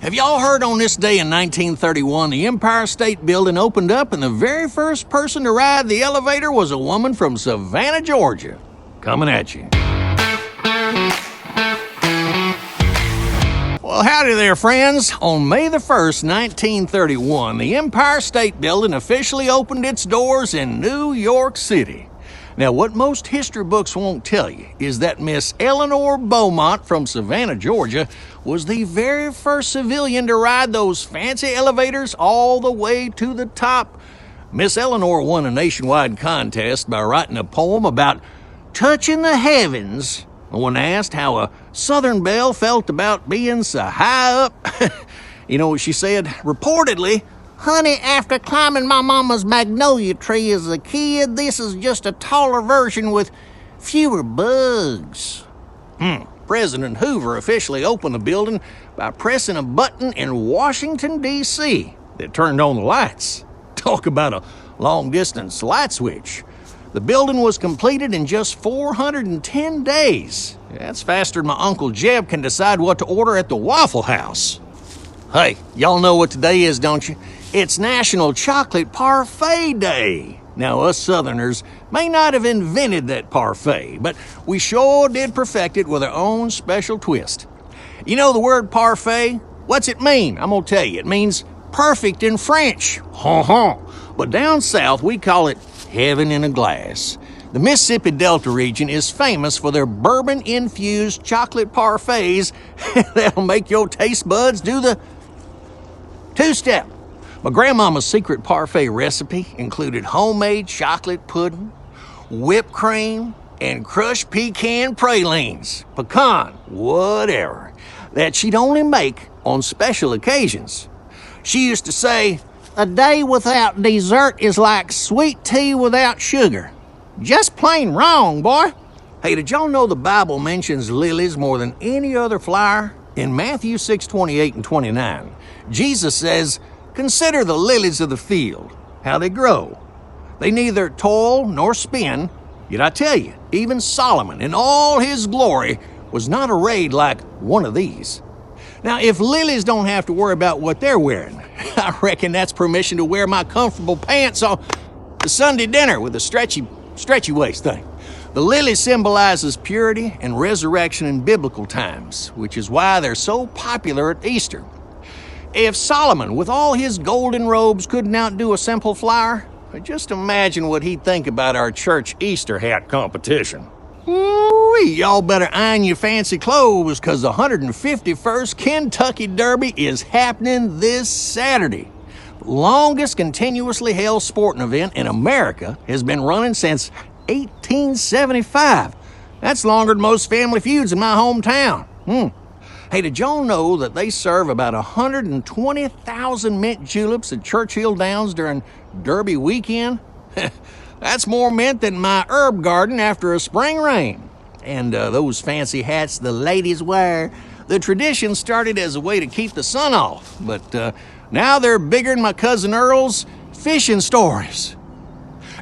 Have y'all heard on this day in 1931, the Empire State Building opened up and the very first person to ride the elevator was a woman from Savannah, Georgia? Coming at you. Well, howdy there, friends. On May the 1st, 1931, the Empire State Building officially opened its doors in New York City. Now, what most history books won't tell you is that Miss Eleanor Beaumont from Savannah, Georgia, was the very first civilian to ride those fancy elevators all the way to the top. Miss Eleanor won a nationwide contest by writing a poem about touching the heavens. When asked how a Southern belle felt about being so high up, you know what she said? Reportedly, "Honey, after climbing my mama's magnolia tree as a kid, this is just a taller version with fewer bugs." President Hoover officially opened the building by pressing a button in Washington, D.C. that turned on the lights. Talk about a long-distance light switch. The building was completed in just 410 days. That's faster than my Uncle Jeb can decide what to order at the Waffle House. Hey, y'all know what today is, don't you? It's National Chocolate Parfait Day. Now, us Southerners may not have invented that parfait, but we sure did perfect it with our own special twist. You know the word parfait? What's it mean? I'm gonna tell you. It means perfect in French. But down south, we call it heaven in a glass. The Mississippi Delta region is famous for their bourbon-infused chocolate parfaits that'll make your taste buds do the two-step. My grandmama's secret parfait recipe included homemade chocolate pudding, whipped cream, and crushed pecan pralines, pecan, whatever, that she'd only make on special occasions. She used to say, "A day without dessert is like sweet tea without sugar. Just plain wrong, boy." Hey, did y'all know the Bible mentions lilies more than any other flower? In Matthew 6:28 and 29, Jesus says, "Consider the lilies of the field, how they grow. They neither toil nor spin. Yet I tell you, even Solomon in all his glory was not arrayed like one of these." Now, if lilies don't have to worry about what they're wearing, I reckon that's permission to wear my comfortable pants on the Sunday dinner with a stretchy waist thing. The lily symbolizes purity and resurrection in biblical times, which is why they're so popular at Easter. If Solomon, with all his golden robes, couldn't outdo a simple flower, just imagine what he'd think about our church Easter hat competition. Ooh-wee, y'all better iron your fancy clothes, because the 151st Kentucky Derby is happening this Saturday. The longest continuously held sporting event in America has been running since 1875. That's longer than most family feuds in my hometown. Hey, did y'all know that they serve about 120,000 mint juleps at Churchill Downs during Derby weekend? That's more mint than my herb garden after a spring rain. And those fancy hats the ladies wear, the tradition started as a way to keep the sun off, but now they're bigger than my cousin Earl's fishing stories.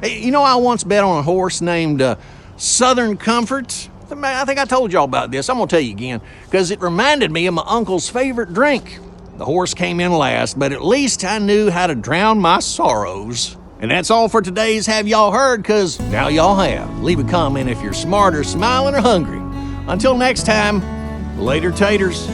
Hey, you know, I once bet on a horse named Southern Comfort. I think I told y'all about this. I'm gonna tell you again, because it reminded me of my uncle's favorite drink. The horse came in last, but at least I knew how to drown my sorrows. And that's all for today's Have Y'all Heard, because now y'all have. Leave a comment if you're smart or smiling or hungry. Until next time, later taters.